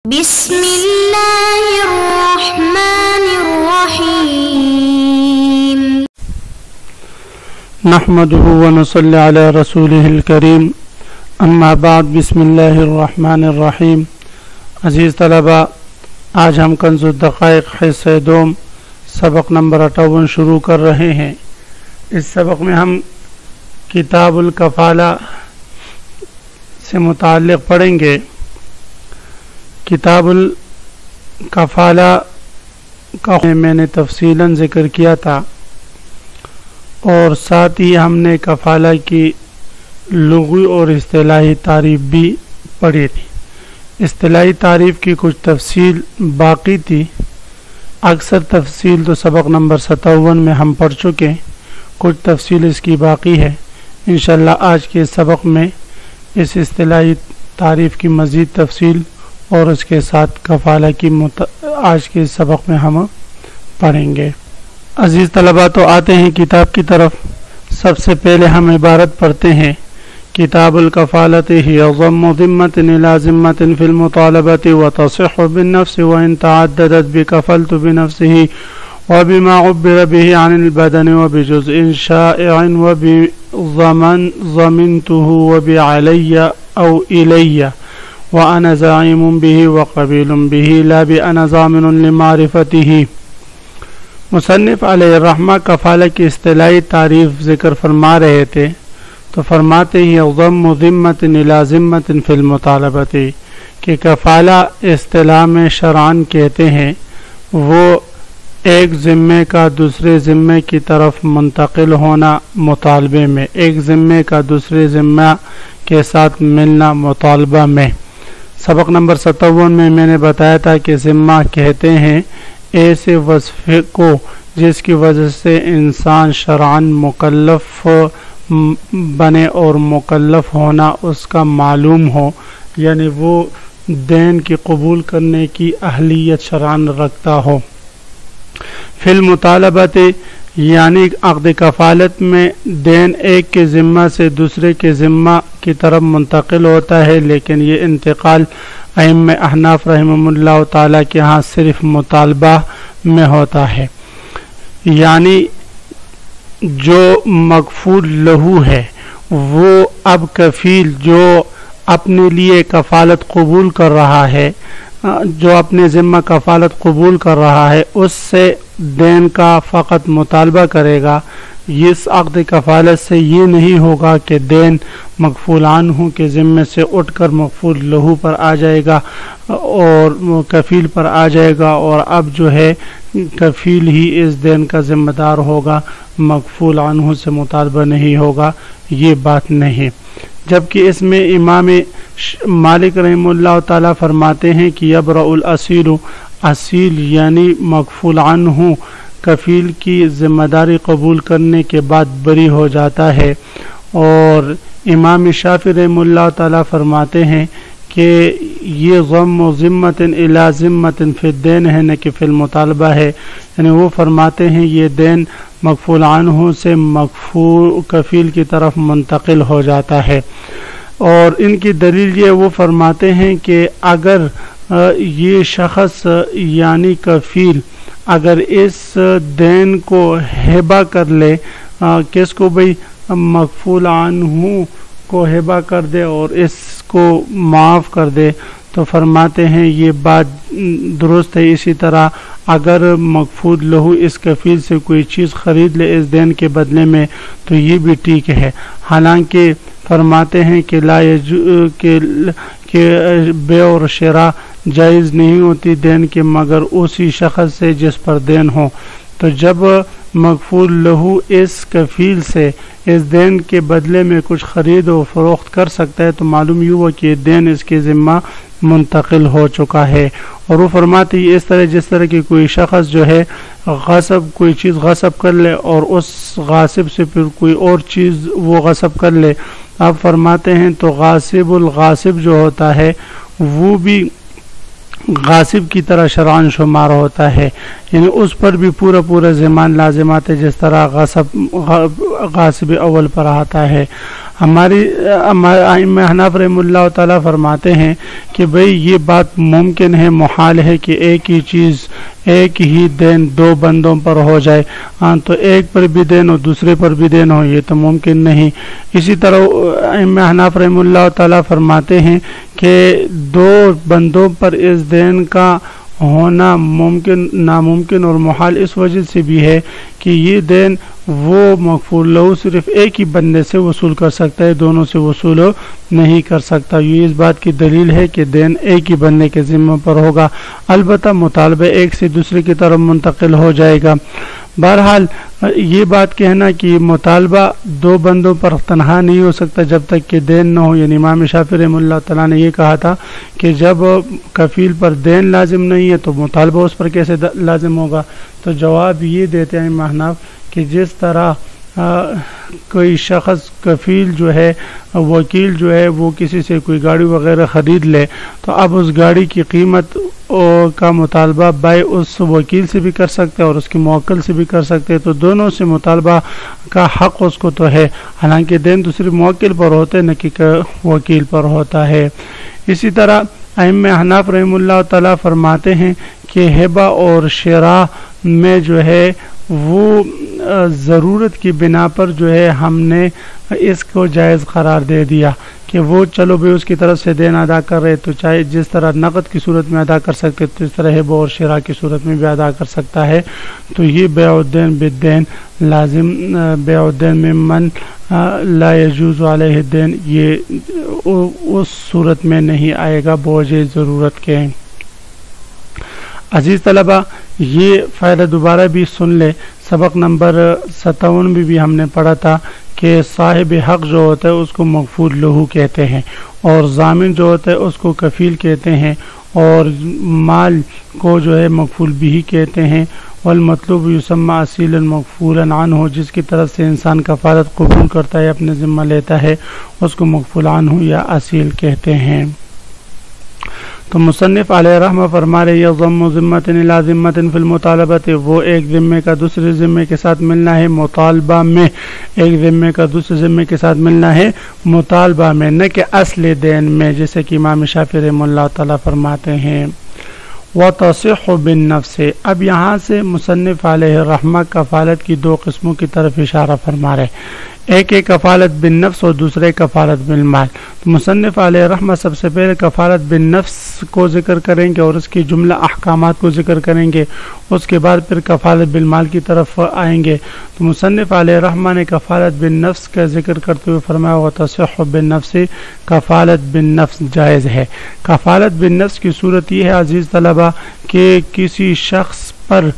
بسم اللہ الرحمن الرحیم نحمده ونصلي على رسوله الكريم اما بعد بسم اللہ الرحمن الرحیم۔ عزیز طلباء، آج ہم کنز الدقائق حصہ دوم سبق نمبر 58 شروع کر رہے ہیں۔ اس سبق میں ہم کتاب الکفالہ سے متعلق پڑھیں گے۔ کتاب الکفالہ کا میں نے تفصیلاً ذکر کیا تھا، اور ساتھ ہی ہم نے کفالہ کی لغوی اور اصطلاحی تعریف بھی پڑھی تھی۔ اصطلاحی تعریف کی کچھ تفصیل باقی تھی، اکثر تفصیل تو سبق نمبر 57 میں ہم پڑھ چکے، کچھ تفصیل اس کی باقی ہے۔ انشاءاللہ آج کے سبق میں اس اصطلاحی تعریف کی مزید تفصیل اور اس کے ساتھ کفالہ کی آج کے سبق میں ہم پڑھیں گے۔ عزیز طلباء، تو آتے ہیں کتاب کی طرف۔ سب سے پہلے ہم عبارت پڑھتے ہیں۔ کتاب الکفالۃ ہی ضم ذمۃ الی ذمۃ فی المطالبۃ وتصح بالنفس وان تعددت بکفلت بنفسه وبما عبر به عن البدن وبجزء شائع وبضمن ضمنته وبعلي او الی وأنا زعيم به وقبيل به لا بأنا ضامن لمعرفته۔ مصنف علیہ الرحمہ کفالہ کی اصطلاحی تعریف ذکر فرما رہے تھے، تو فرماتے ہیں ضم ذمۃ الی ذمۃ فی المطالبۃ، کہ کفالہ اصطلاح میں شرعاً کہتے ہیں وہ ایک ذمے کا دوسرے ذمے کی طرف منتقل ہونا مطالبے میں، ایک ذمے کا دوسرے ذمہ کے ساتھ ملنا مطالبہ میں۔ سبق نمبر 57 میں نے بتایا تھا کہ ذمہ کہتے ہیں ایسے وظیفے کو جس کی وجہ سے انسان شرعاً مکلف بنے اور مکلف ہونا اس کا معلوم ہو، یعنی وہ دین کی قبول کرنے کی اہلیت شرعاً رکھتا ہو۔ فی المطالبۃ، یعنی عقد کفالت میں دین ایک کے ذمہ سے دوسرے کے ذمہ کی طرف منتقل ہوتا ہے، لیکن یہ انتقال ائمہ احناف رحمہ اللہ تعالیٰ کے ہاں صرف مطالبہ میں ہوتا ہے، یعنی جو مکفول لہو ہے وہ اب کفیل جو اپنے لیے کفالت قبول کر رہا ہے، جو اپنے ذمہ کفالت قبول کر رہا ہے، اس سے دین کا فقط مطالبہ کرے گا۔ اس عقد کفالت سے یہ نہیں ہوگا کہ دین مکفول عنہ کے ذمے سے اٹھ کر مکفول لہو پر آ جائے گا اور کفیل پر آ جائے گا، اور اب جو ہے کفیل ہی اس دین کا ذمہ دار ہوگا، مکفول عنہ سے مطالبہ نہیں ہوگا، یہ بات نہیں۔ جبکہ اس میں امام مالک رحمہ اللہ تعالیٰ فرماتے ہیں کہ یبرأ الاسیل، اصیل یعنی مکفول عنہ کفیل کی ذمہ داری قبول کرنے کے بعد بری ہو جاتا ہے، اور امام شافعی رحمہ اللہ تعالیٰ فرماتے ہیں کہ یہ ضم ذمۃ الی ذمۃ فی الدین ہے، نہ کہ فی المطالبہ ہے، یعنی وہ فرماتے ہیں یہ دین مکفول عنہ سے مکفول کفیل کی طرف منتقل ہو جاتا ہے۔ اور ان کی دلیل یہ وہ فرماتے ہیں کہ اگر یہ شخص یعنی کفیل اگر اس دین کو ہبہ کر لے، کس کو بھئی مکفول عنہ کو ہبہ کر دے اور اس کو معاف کر دے، تو فرماتے ہیں یہ بات درست ہے۔ اسی طرح اگر مکفول لہو اس کفیل سے کوئی چیز خرید لے اس دین کے بدلے میں تو یہ بھی ٹھیک ہے، حالانکہ فرماتے ہیں کہ کہ بے اور شراء جائز نہیں ہوتی دین کے مگر اسی شخص سے جس پر دین ہو۔ تو جب مکفول لہو اس کفیل سے اس دین کے بدلے میں کچھ خرید و فروخت کر سکتا ہے تو معلوم یہ ہوا کہ دین اس کے ذمہ منتقل ہو چکا ہے۔ اور وہ فرماتے ہیں اس طرح جس طرح کہ کوئی شخص جو ہے کوئی چیز غصب کر لے اور اس غاصب سے پھر کوئی اور چیز وہ غصب کر لے، آپ فرماتے ہیں تو غاصب الغاصب جو ہوتا ہے وہ بھی غاصب کی طرح شرعاً شمار ہوتا ہے، یعنی اس پر بھی پورا ذمہ لازمات ہے جس طرح غاصب اول پر آتا ہے۔ ہماری ائمہ حنف رحم اللہ تعالیٰ فرماتے ہیں کہ بھئی یہ بات ممکن ہے، محال ہے کہ ایک ہی چیز ایک ہی دین دو بندوں پر ہو جائے، تو ایک پر بھی دین اور دوسرے پر بھی دین ہو، یہ تو ممکن نہیں۔ اسی طرح ائمہ حنف رحم اللہ تعالیٰ فرماتے ہیں کہ دو بندوں پر اس دین کا ہونا ممکن ناممکن اور محال اس وجہ سے بھی ہے کہ یہ دین وہ مغفور لہو صرف ایک ہی بندے سے وصول کر سکتا ہے، دونوں سے وصول نہیں کر سکتا۔ یہ اس بات کی دلیل ہے کہ دین ایک ہی بندے کے ذمہ پر ہوگا، البتہ مطالبہ ایک سے دوسرے کی طرف منتقل ہو جائے گا۔ بہرحال یہ بات کہنا کہ مطالبہ دو بندوں پر تنہا نہیں ہو سکتا جب تک کہ دین نہ ہو، یعنی امام شافعی رحمہ اللہ تعالیٰ نے یہ کہا تھا کہ جب کفیل پر دین لازم نہیں ہے تو مطالبہ اس پر کیسے لازم ہوگا؟ تو جواب یہ دیتے ہیں محنف کہ جس طرح کوئی شخص کفیل جو ہے، وکیل جو ہے، وہ کسی سے کوئی گاڑی وغیرہ خرید لے تو اب اس گاڑی کی قیمت کا مطالبہ بائع اس وکیل سے بھی کر سکتے اور اس کے موکل سے بھی کر سکتے، تو دونوں سے مطالبہ کا حق اس کو تو ہے، حالانکہ دین تو صرف موکل پر ہوتا ہے نہ کہ وکیل پر ہوتا ہے۔ اسی طرح ائمہ حنف رحم اللہ تعالیٰ فرماتے ہیں کہ ہبہ اور شراء میں جو ہے وہ ضرورت کی بنا پر جو ہے ہم نے اس کو جائز قرار دے دیا کہ وہ چلو بھی اس کی طرف سے دین ادا کر رہے تو چاہے جس طرح نقد کی صورت میں ادا کر سکتے تو اس طرح ہبہ اور شراء کی صورت میں بھی ادا کر سکتا ہے، تو یہ بیع الدین بالدین لازم، بیع الدین ممن لا یجوز علیہ الدین، یہ اس صورت میں نہیں آئے گا بوجہ ضرورت کے۔ عزیز طلبہ، یہ فائدہ دوبارہ بھی سن لے، سبق نمبر 57 بھی ہم نے پڑھا تھا کہ صاحب حق جو ہوتا ہے اس کو مغفور لہو کہتے ہیں، اور ضامن جو ہوتا ہے اس کو کفیل کہتے ہیں، اور مال کو جو ہے مغفور بھی کہتے ہیں، والمطلوب یسمى اصیلا مغفولا عنہ، جس کی طرف سے انسان کفالت قبول کرتا ہے، اپنے ذمہ لیتا ہے، اس کو مغفور عنہ یا اصیل کہتے ہیں۔ تو مصنف علیہ رحمہ فرما رہے یضم ذمۃ الی ذمۃ فی المطالبۃ، وہ ایک ذمے کا دوسرے ذمے کے ساتھ ملنا ہے مطالبہ میں، ایک ذمے کا دوسرے ذمے کے ساتھ ملنا ہے مطالبہ میں، نہ کہ اصل دین میں، جیسے کہ امام شافعی رحمہ اللہ تعالیٰ فرماتے ہیں۔ وتصح بالنفس، اب یہاں سے مصنف علیہ رحمہ کفالت کی دو قسموں کی طرف اشارہ فرما رہے، ایک کفالت بالنفس اور دوسرے کفالت بالمال۔ تو مصنف علیہ رحمہ سب سے پہلے کفالت بالنفس کو ذکر کریں گے اور اس کی جملہ احکامات کو ذکر کریں گے، اس کے بعد پھر کفالت بالمال کی طرف آئیں گے۔ تو مصنف علیہ رحمہ نے کفالت بالنفس کا ذکر کرتے ہوئے فرمایا وتصح بالنفس، کفالت بالنفس جائز ہے۔ کفالت بالنفس کی صورت یہ ہے عزیز طلبہ کہ کسی شخص پر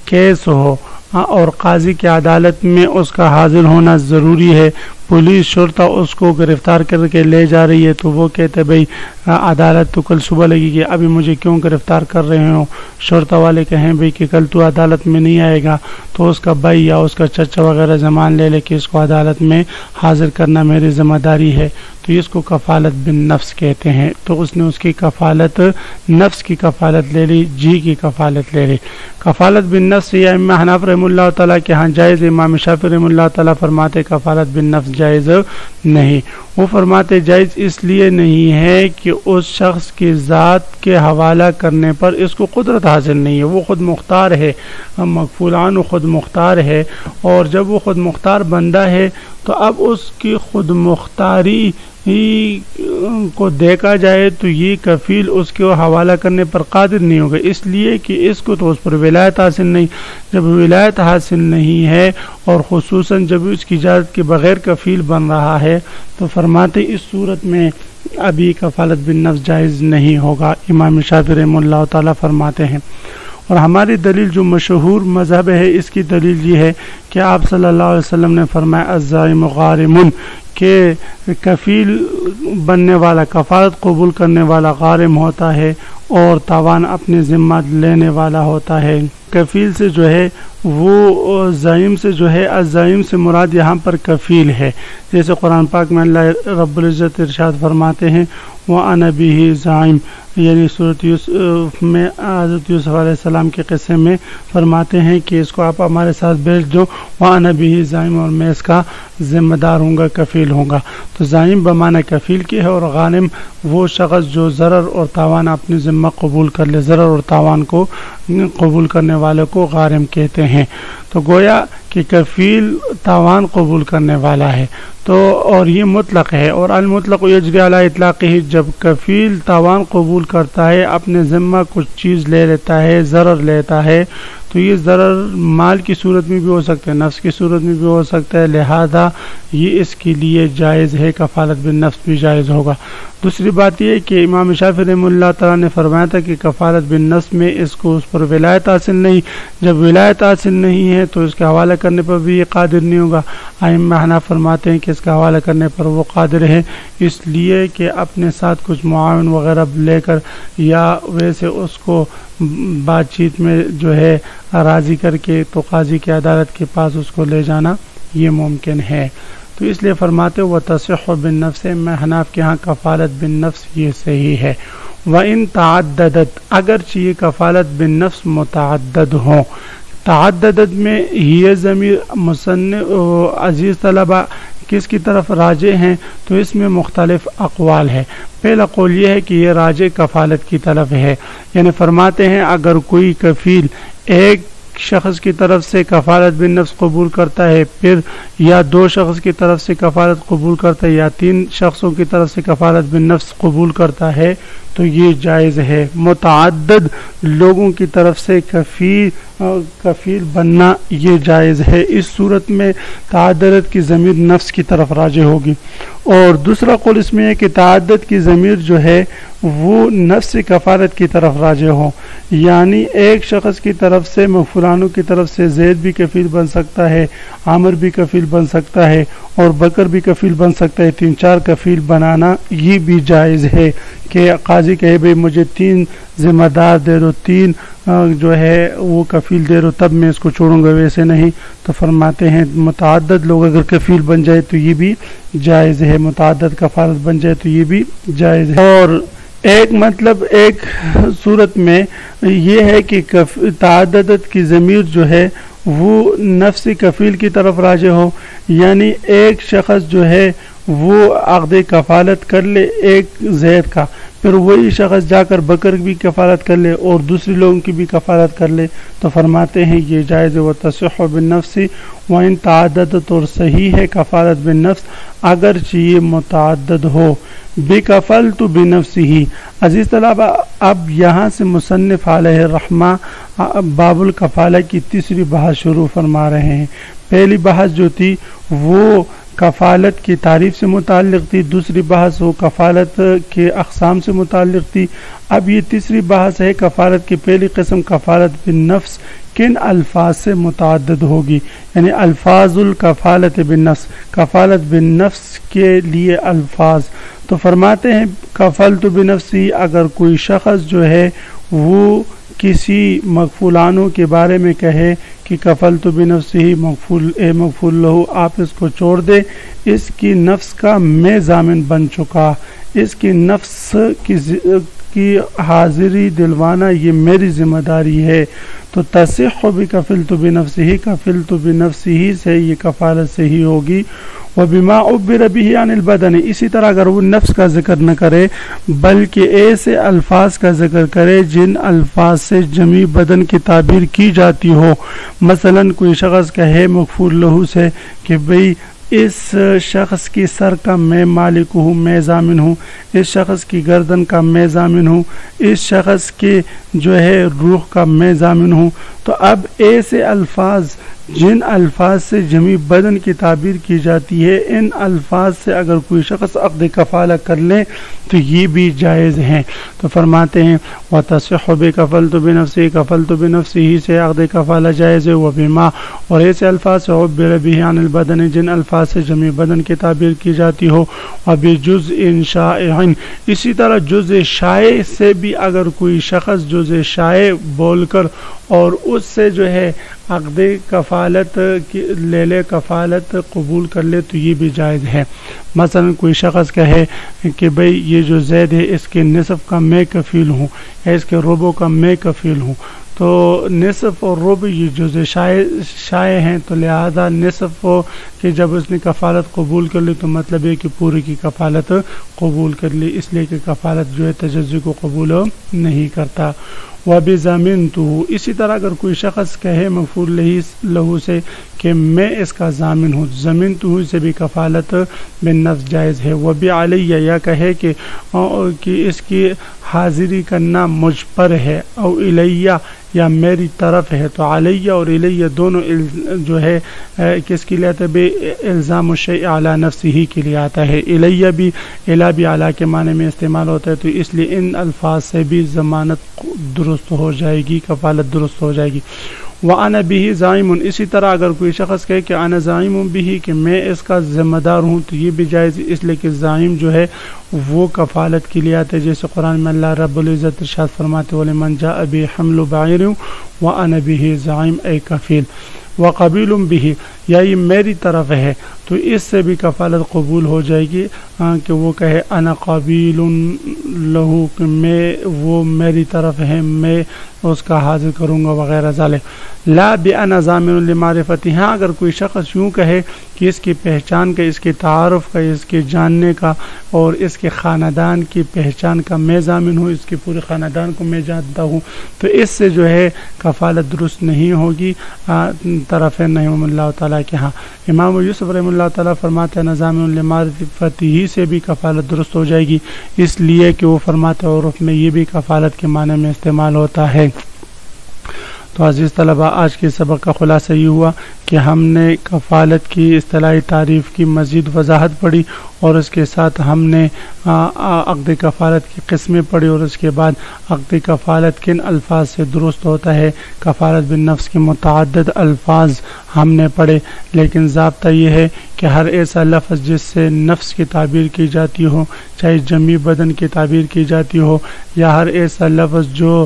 کیس ہو اور قاضی کی عدالت میں اس کا حاضر ہونا ضروری ہے، پولیس شرطہ اس کو گرفتار کر کے لے جا رہی ہے تو وہ کہتے بھئی عدالت تو کل صبح لگے گی، ابھی مجھے کیوں گرفتار کر رہے ہو؟ شرطہ والے کہیں بھئی کہ کل تو عدالت میں نہیں آئے گا، تو اس کا بھائی یا اس کا چچا وغیرہ زمان لے لے کہ اس کو عدالت میں حاضر کرنا میری ذمہ داری ہے، تو اس کو کفالت بالنفس کہتے ہیں۔ تو اس نے اس کی کفالت، نفس کی کفالت لے لی، جی کی کفالت لے لی۔ کفالت بالنفس یہ ائمہ حنف رحم اللہ تعالیٰ کے ہاں جائز، امام شافعی رحم اللہ تعالیٰ فرماتے کفالت بالنفس جائز نہیں۔ وہ فرماتے جائز اس لیے نہیں ہے کہ اس شخص کی ذات کے حوالہ کرنے پر اس کو قدرت حاصل نہیں ہے، وہ خود مختار ہے، مغفوران خود مختار ہے، اور جب وہ خود مختار بندہ ہے تو اب اس کی خود مختاری کو دیکھا جائے تو یہ کفیل اس کو حوالہ کرنے پر قادر نہیں ہوگا، اس لیے کہ اس کو تو اس پر ولایت حاصل نہیں۔ جب ولایت حاصل نہیں ہے اور خصوصاً جب اس کی اجازت کے بغیر کفیل بن رہا ہے تو فرماتے اس صورت میں ابھی کفالت بالنفس جائز نہیں ہوگا، امام شافعی رحمہ اللہ تعالیٰ فرماتے ہیں۔ اور ہماری دلیل جو مشہور مذہب ہے اس کی دلیل یہ ہے کہ آپ صلی اللہ علیہ وسلم نے فرمایا الزائم غارم، کہ کفیل بننے والا، کفالت قبول کرنے والا غارم ہوتا ہے اور تاوان اپنے ذمہ لینے والا ہوتا ہے۔ کفیل سے جو ہے وہ زائم سے جو ہے، الزائم سے مراد یہاں پر کفیل ہے، جیسے قرآن پاک میں اللہ رب العزت ارشاد فرماتے ہیں وَأَنَا بِهِ زَعِيم، یعنی سورۃ یوسف میں حضرت یوسف علیہ السلام کے قصے میں فرماتے ہیں کہ اس کو آپ ہمارے ساتھ بھیج دو، وَأَنَا بِهِ زَعِيمٌ، اور میں اس کا ذمہ دار ہوں گا، کفیل ہوں گا۔ تو زعیم بمعنی کفیل کی ہے، اور غانم وہ شخص جو ضرر اور تاوان اپنی ذمہ قبول کر لے، ضرر اور تاوان کو قبول کرنے والے کو غارم کہتے ہیں۔ تو گویا کہ کفیل تاوان قبول کرنے والا ہے، تو اور یہ مطلق ہے، اور المطلق یجری علی اطلاقہ، جب کفیل تاوان قبول کرتا ہے، اپنے ذمہ کچھ چیز لے لیتا ہے، ضرر لیتا ہے، تو یہ ضرر مال کی صورت میں بھی ہو سکتا ہے، نفس کی صورت میں بھی ہو سکتا ہے، لہذا یہ اس کے لیے جائز ہے، کفالت بالنفس بھی جائز ہوگا۔ دوسری بات یہ ہے کہ امام شافعی رحمہ اللہ تعالیٰ نے فرمایا تھا کہ کفالت بالنفس میں اس کو اس پر ولایت حاصل نہیں، جب ولایت حاصل نہیں ہے تو اس کے حوالہ کرنے پر بھی یہ قادر نہیں ہوگا۔ ائمہ حناف فرماتے ہیں کہ اس کا حوالہ کرنے پر وہ قادر ہے، اس لیے کہ اپنے ساتھ کچھ معاون وغیرہ لے کر یا ویسے اس کو بات چیت میں جو ہے راضی کر کے تو قاضی کی عدالت کے پاس اس کو لے جانا یہ ممکن ہے۔ تو اس لیے فرماتے وتصح بالنفس، میں حناف کے ہاں کفالت بالنفس یہ صحیح ہے۔ وَإِن تعددت، اگرچہ یہ کفالت بالنفس متعدد ہوں، تعددت میں یہ ضمیر مصنف عزیز طلبہ کس کی طرف راجع ہیں، تو اس میں مختلف اقوال ہے۔ پہلا قول یہ ہے کہ یہ راجع کفالت کی طرف ہے، یعنی فرماتے ہیں اگر کوئی کفیل ایک شخص کی طرف سے کفالت بالنفس قبول کرتا ہے، پھر یا دو شخص کی طرف سے کفالت قبول کرتا ہے، یا تین شخصوں کی طرف سے کفالت بالنفس قبول کرتا ہے تو یہ جائز ہے۔ متعدد لوگوں کی طرف سے کفیل بننا یہ جائز ہے، اس صورت میں تعدد کی ضمیر نفس کی طرف راجع ہوگی۔ اور دوسرا قول اس میں ہے کہ تعدد کی ضمیر جو ہے وہ نفس کفالت کی طرف راجع ہو، یعنی ایک شخص کی طرف سے فلانوں کی طرف سے زید بھی کفیل بن سکتا ہے، عامر بھی کفیل بن سکتا ہے، اور بکر بھی کفیل بن سکتا ہے، تین چار کفیل بنانا یہ بھی جائز ہے کہ قاضی کہے بھئی مجھے تین ذمہ دار دے دو، تین جو ہے وہ کفیل دے دو، تب میں اس کو چھوڑوں گا، ویسے نہیں۔ تو فرماتے ہیں متعدد لوگ اگر کفیل بن جائے تو یہ بھی جائز ہے، متعدد کفالت بن جائے تو یہ بھی جائز ہے۔ اور ایک مطلب ایک صورت میں یہ ہے کہ تعددت کی ضمیر جو ہے وہ نفس کفیل کی طرف راجع ہو، یعنی ایک شخص جو ہے وہ عقد کفالت کر لے ایک زید کا، پھر وہی شخص جا کر بکر بھی کفالت کر لے اور دوسرے لوگوں کی بھی کفالت کر لے، تو فرماتے ہیں یہ جائز وتصح بالنفس وَإِن تعددت، اور صحیح ہے کفالت بالنفس اگرچہ یہ متعدد ہو۔ بکفلت بنفسہ، عزیز طلبہ اب یہاں سے مصنف علیہ الرحمہ باب الکفالہ کی تیسری بحث شروع فرما رہے ہیں۔ پہلی بحث جو تھی وہ کفالت کی تعریف سے متعلق تھی، دوسری بحث وہ کفالت کے اقسام سے متعلق تھی، اب یہ تیسری بحث ہے کفالت کی پہلی قسم کفالت بالنفس کن الفاظ سے متعدد ہوگی، یعنی الفاظ الکفالت بالنفس، کفالت بالنفس کے لیے الفاظ۔ تو فرماتے ہیں کفلت بنفسی، اگر کوئی شخص جو ہے وہ کسی مغفولانوں کے بارے میں کہے کہ کفلت بنفسی مغفول لہو، آپ اس کو چھوڑ دے، اس کی نفس کا میں ضامن بن چکا، اس کی نفس کی حاضری دلوانا یہ میری ذمہ داری ہے، تو تصح بکفلت بنفسی، کفلت بنفسی سے یہ کفالت صحیح ہوگی۔ وَبِمَا عُبِّرَ بِهِ عَنِ الْبَدَنِ، اسی طرح اگر وہ نفس کا ذکر نہ کرے بلکہ ایسے الفاظ کا ذکر کرے جن الفاظ سے جمیع بدن کی تعبیر کی جاتی ہو، مثلا کوئی شخص کہے مغفول لہو سے کہ بھئی اس شخص کی سر کا میں مالک ہوں، میں ضامن ہوں، اس شخص کی گردن کا میں ضامن ہوں، اس شخص کے جو ہے روح کا میں ضامن ہوں، تو اب ایسے الفاظ جن الفاظ سے جمیع بدن کی تعبیر کی جاتی ہے، ان الفاظ سے اگر کوئی شخص عقد کفالہ کر لے تو یہ بھی جائز ہیں۔ تو فرماتے ہیں وَتَصِحُ بِكَفَلْتُ بِنَفْسِهِ، کفلت بنفسه سے عقد کفالہ جائز ہے۔ وَبِمَا، اور ایسے الفاظ سے عُبِّرَ بِهِ عَنِ الْبَدَنِ، جن الفاظ سے جمیع بدن کی تعبیر کی جاتی ہو۔ وَبِجُزْءٍ شَائِعٍ، اسی طرح جزء شائع سے بھی اگر کوئی شخص جزء شائع بول کر اور اس سے جو ہے عقد کفالت لے لے، کفالت قبول کر لے تو یہ بھی جائز ہے۔ مثلا کوئی شخص کہے کہ بھئی یہ جو زید ہے اس کے نصف کا میں کفیل ہوں یا اس کے ربع کا میں کفیل ہوں، تو نصف اور ربع یہ جزء شائع ہیں، تو لہذا نصف کہ جب اس نے کفالت قبول کر لی تو مطلب ہے کہ پوری کی کفالت قبول کر لی، اس لیے کہ کفالت جو ہے تجزی کو قبول نہیں کرتا۔ وَبِضَمِنْتُهُ، اسی طرح اگر کوئی شخص کہے مفعول لہو سے کہ میں اس کا ضامن ہوں، ضمنتہ سے بھی کفالت بالنفس جائز ہے۔ وَبِعَلَيَّ، یا کہے کہ اس کی حاضری کرنا مجھ پر ہے، او الیہ یا میری طرف ہے، تو علیہ اور الیہ دونوں جو ہے کس کے لیے آتا ہے؟ بے الزام الشیء علی نفسہ کے لیے آتا ہے۔ الیہ بھی الا بھی اعلیٰ کے معنی میں استعمال ہوتا ہے، تو اس لیے ان الفاظ سے بھی ضمانت درست ہو جائے گی، کفالت درست ہو جائے گی۔ وَأَنَا بِهِ زَائِمٌ، اسی طرح اگر کوئی شخص کہے کہ انا زائم بِهِ، کہ میں اس کا ذمہ دار ہوں، تو یہ بھی جائز، اس لیے کہ زائم جو ہے وہ کفالت کے لیے آتے ہیں، جیسے قرآن میں اللہ رب العزت ارشاد فرماتے وَلِمَنْ جَاءَ بِهِ حَمْلُ بَعِيرٍ وَأَنَا بِهِ زَائِمٌ، اے کفیل۔ وَقَبِيلٌ بِهِ، یا یہ میری طرف ہے، تو اس سے بھی کفالت قبول ہو جائے گی کہ وہ کہے انا قابل لہو، کہ میں وہ میری طرف ہے، میں اس کا حاضر کروں گا وغیرہ ذالک۔ لا بِأَنَا ضَامِنٌ لِمَعْرِفَتِهِ، ہاں اگر کوئی شخص یوں کہے کہ اس کی پہچان کا، اس کے تعارف کا، اس کے جاننے کا اور اس کے خاندان کی پہچان کا میں ضامن ہوں، اس کے پورے خاندان کو میں جانتا ہوں، تو اس سے جو ہے کفالت درست نہیں ہوگی طرفین رحمہ اللہ تعالیٰ کے ہاں۔ امام یوسف رحمہ اللہ تعالیٰ فرماتے ہیں ضامن لمعرفته سے بھی کفالت درست ہو جائے گی، اس لیے کہ وہ فرماتے ہیں عرف میں یہ بھی کفالت کے معنی میں استعمال ہوتا ہے۔ تو عزیز طلبہ، آج کے سبق کا خلاصہ یہ ہوا کہ ہم نے کفالت کی اصطلاحی تعریف کی مزید وضاحت پڑھی، اور اس کے ساتھ ہم نے عقد کفالت کی قسمیں پڑھی، اور اس کے بعد عقد کفالت کن الفاظ سے درست ہوتا ہے۔ کفالت بالنفس کے متعدد الفاظ ہم نے پڑھے، لیکن ضابطہ یہ ہے کہ ہر ایسا لفظ جس سے نفس کی تعبیر کی جاتی ہو، چاہے جمی بدن کی تعبیر کی جاتی ہو، یا ہر ایسا لفظ جو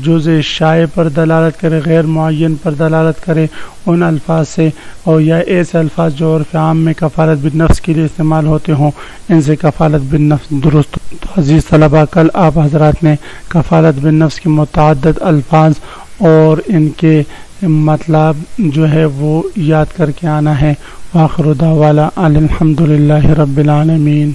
جزء شائع پر دلالت کرے، غیر معین پر دلالت کرے، ان الفاظ سے، اور یا ایسے الفاظ جو عرف عام میں کفالت بالنفس کے لیے استعمال ہوتے ہوں، ان سے کفالت بالنفس درست۔ تو عزیز طلبہ، کل آپ حضرات نے کفالت بالنفس کے متعدد الفاظ اور ان کے مطلب جو ہے وہ یاد کر کے آنا ہے۔ وآخر دعوانا الحمدللہ رب العالمین۔